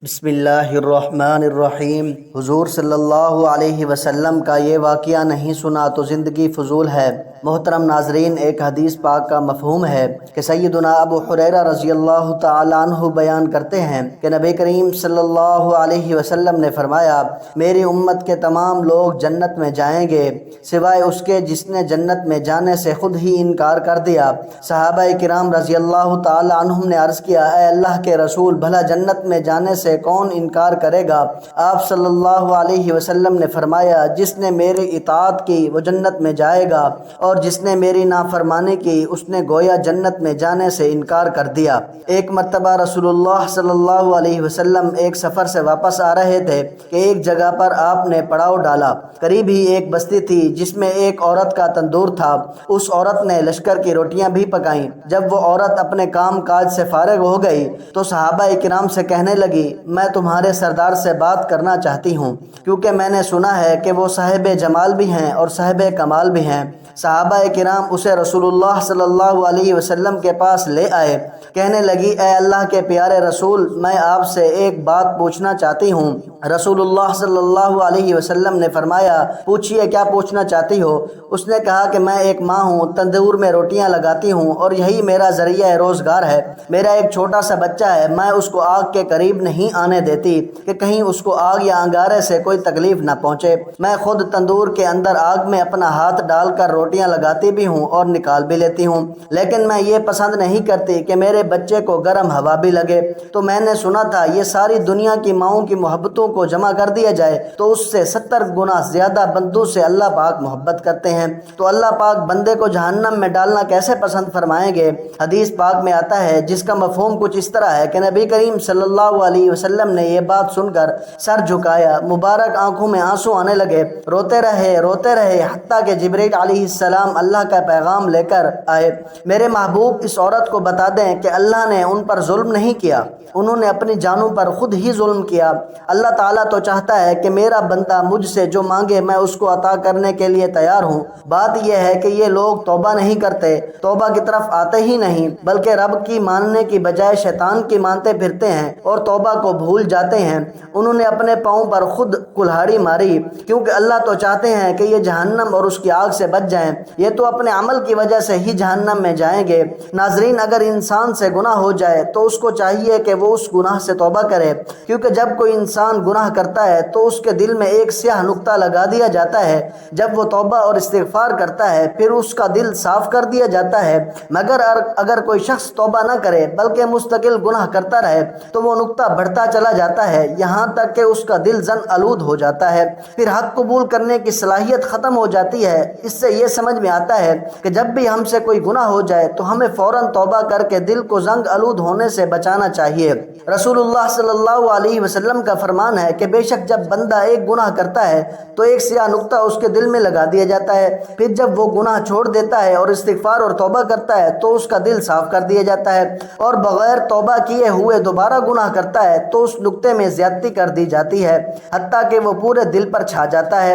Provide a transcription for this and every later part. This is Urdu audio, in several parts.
بسم اللہ الرحمن الرحیم۔ حضور صلی اللہ علیہ وسلم کا یہ واقعہ نہیں سنا تو زندگی فضول ہے۔ محترم ناظرین، ایک حدیث پاک کا مفہوم ہے کہ سیدنا ابو ہریرہ رضی اللہ تعالیٰ عنہ بیان کرتے ہیں کہ نبی کریم صلی اللہ علیہ وسلم نے فرمایا، میری امت کے تمام لوگ جنت میں جائیں گے سوائے اس کے جس نے جنت میں جانے سے خود ہی انکار کر دیا۔ صحابہ کرام رضی اللہ تعالیٰ عنہم نے عرض کیا، اے اللہ کے رسول، بھلا جنت میں جانے سے کون انکار کرے گا؟ آپ صلی اللہ علیہ وسلم نے فرمایا، جس نے میری اطاعت کی وہ جنت میں جائے گا، اور جس نے میری نافرمانی کی اس نے گویا جنت میں جانے سے انکار کر دیا۔ ایک مرتبہ رسول اللہ صلی اللہ علیہ وسلم ایک سفر سے واپس آ رہے تھے کہ ایک جگہ پر آپ نے پڑاؤ ڈالا۔ قریب ہی ایک بستی تھی جس میں ایک عورت کا تندور تھا۔ اس عورت نے لشکر کی روٹیاں بھی پکائیں۔ جب وہ عورت اپنے کام کاج سے فارغ ہو گئی تو صحابہ کرام سے کہنے لگی، میں تمہارے سردار سے بات کرنا چاہتی ہوں، کیونکہ میں نے سنا ہے کہ وہ صاحب جمال بھی ہیں اور صاحب کمال بھی ہیں۔ صحابہ کرام اسے رسول اللہ صلی اللہ علیہ وسلم کے پاس لے آئے۔ کہنے لگی، اے اللہ کے پیارے رسول، میں آپ سے ایک بات پوچھنا چاہتی ہوں۔ رسول اللہ صلی اللہ علیہ وسلم نے فرمایا، پوچھئے، کیا پوچھنا چاہتی ہو؟ اس نے کہا کہ میں ایک ماں ہوں، تندور میں روٹیاں لگاتی ہوں اور یہی میرا ذریعہ روزگار ہے۔ میرا ایک چھوٹا سا بچہ ہے، میں اس کو آگ کے قریب نہیں آنے دیتی کہ کہیں اس کو آگ یا انگارے سے کوئی تکلیف نہ پہنچے۔ میں خود تندور کے اندر آگ میں اپنا ہاتھ ڈال کر روٹیاں لگاتی بھی ہوں اور نکال بھی لیتی ہوں، لیکن میں یہ پسند نہیں کرتی کہ میرے بچے کو گرم ہوا بھی لگے۔ تو میں نے سنا تھا یہ ساری دنیا کی ماؤں کی محبتوں کو جمع کر دیا جائے تو اس سے 70 گنا زیادہ بندوں سے اللہ پاک محبت کرتے ہیں، تو اللہ پاک بندے کو جہنم میں ڈالنا کیسے پسند فرمائیں گے؟ حدیث پاک میں آتا ہے جس کا مفہوم کچھ اس طرح ہے کہ نبی کریم صلی اللہ علیہ وسلم نے یہ بات سن کر سر جھکایا، مبارک آنکھوں میں آنسو آنے لگے، روتے رہے حتیٰ کہ جبریل علیہ السلام اللہ کا پیغام لے کر آئے۔ میرے محبوب، اس عورت کو بتا دیں کہ اللہ نے ان پر ظلم نہیں کیا، انہوں نے اپنی جانوں پر خود ہی ظلم کیا۔ اللہ تعالیٰ تو چاہتا ہے کہ میرا بندہ مجھ سے جو مانگے میں اس کو عطا کرنے کے لیے تیار ہوں۔ بات یہ ہے کہ یہ لوگ توبہ نہیں کرتے، توبہ کی طرف آتے ہی نہیں، بلکہ رب کی ماننے کی بجائے شیطان کی مانتے پھرتے ہیں اور توبہ کو بھول جاتے ہیں۔ انہوں نے اپنے پاؤں پر خود کلہاڑی ماری، کیونکہ اللہ تو چاہتے ہیں کہ یہ جہنم اور اس کی آگ سے بچ جائیں، یہ تو اپنے عمل کی وجہ سے ہی جہنم میں جائیں گے۔ ناظرین، اگر انسان سے گناہ ہو جائے تو اس کو چاہیے کہ وہ اس گناہ سے توبہ کرے، کیونکہ جب کوئی انسان گناہ کرتا ہے تو اس کے دل میں ایک سیاہ نقطہ لگا دیا جاتا ہے۔ جب وہ توبہ اور استغفار کرتا ہے پھر اس کا دل صاف کر دیا جاتا ہے، مگر اگر کوئی شخص توبہ نہ کرے بلکہ مستقل گناہ کرتا رہے تو وہ نقطہ بڑھتا چلا جاتا ہے یہاں تک کہ اس کا دل زن آلود ہو جاتا ہے، پھر حق قبول کرنے کی صلاحیت ختم ہو جاتی ہے۔ اس سے یہ سمجھ میں آتا ہے کہ جب بھی ہم سے کوئی گناہ ہو جائے تو ہمیں فوراً توبہ کر کے دل کو زنگ آلود ہونے سے بچانا چاہیے۔ رسول اللہ صلی اللہ علیہ وسلم کا فرمان ہے کہ بے شک جب بندہ ایک گناہ کرتا ہے تو ایک سیاہ نقطہ اس کے دل میں لگا دیا جاتا ہے، پھر جب وہ گناہ چھوڑ دیتا ہے اور استغفار اور توبہ کرتا ہے تو اس کا دل صاف کر دیا جاتا ہے، اور بغیر توبہ کیے ہوئے دوبارہ گناہ کرتا ہے تو اس نقطے میں زیادتی کر دی جاتی ہے حتیٰ کہ وہ پورے دل پر چھا جاتا ہے۔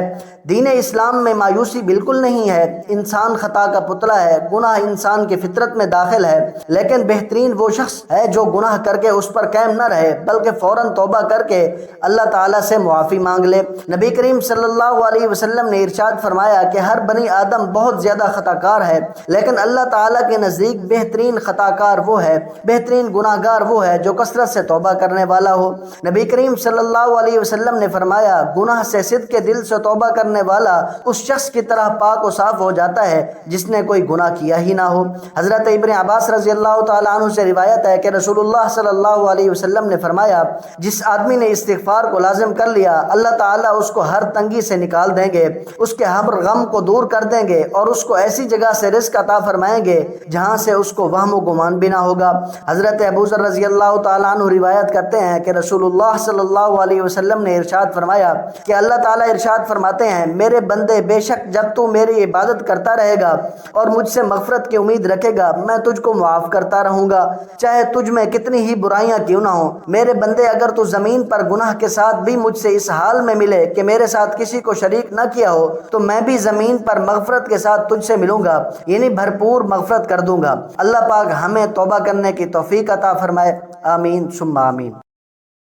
دین اسلام میں مایوسی بالکل نہیں ہے۔ انسان خطا کا پتلا ہے، گناہ انسان کی فطرت میں داخل ہے، لیکن بہترین وہ شخص ہے جو گناہ کر کے اس پر قائم نہ رہے بلکہ فوراً توبہ کر کے اللہ تعالیٰ سے معافی مانگ لے۔ نبی کریم صلی اللہ علیہ وسلم نے ارشاد فرمایا کہ ہر بنی آدم بہت زیادہ خطا کار ہے، لیکن اللہ تعالیٰ کے نزدیک بہترین خطا کار وہ ہے، بہترین گناہ گار وہ ہے جو کثرت سے توبہ کرنے والا ہو۔ نبی کریم صلی اللہ علیہ وسلم نے فرمایا، گناہ سے صدق کے دل سے توبہ کرنے والا اس شخص کی طرح پاک و صاف ہو جاتا ہے جس نے کوئی گناہ کیا ہی نہ ہو۔ حضرت ابن عباس رضی اللہ تعالیٰ عنہ سے روایت ہے کہ رسول اللہ صلی اللہ علیہ وسلم نے فرمایا، جس آدمی نے استغفار کو لازم کر لیا اللہ تعالیٰ اس کو ہر تنگی سے نکال دیں گے، اس کے ہر غم کو دور کر دیں گے اور اس کو ایسی جگہ سے رزق عطا فرمائیں گے جہاں سے اس کو وہم و گمان بھی نہ ہوگا۔ حضرت ابو ذر رضی اللہ تعالیٰ عنہ روایت کرتے ہیں کہ رسول اللہ صلی اللہ علیہ وسلم نے ارشاد فرمایا کہ اللہ تعالیٰ ارشاد فرماتے ہیں، میرے بندے، بے شک جب تو میری عبادت کرتا رہے گا اور مجھ سے مغفرت کی امید رکھے گا میں تجھ کو معاف کرتا رہوں گا، چاہے تجھ میں کتنی ہی برائیاں کیوں نہ ہوں۔ میرے بندے، اگر تو زمین پر گناہ کے ساتھ بھی مجھ سے اس حال میں ملے کہ میرے ساتھ کسی کو شریک نہ کیا ہو تو میں بھی زمین پر مغفرت کے ساتھ تجھ سے ملوں گا، یعنی بھرپور مغفرت کر دوں گا۔ اللہ پاک ہمیں توبہ کرنے کی توفیق عطا فرمائے، آمین ثم آمین۔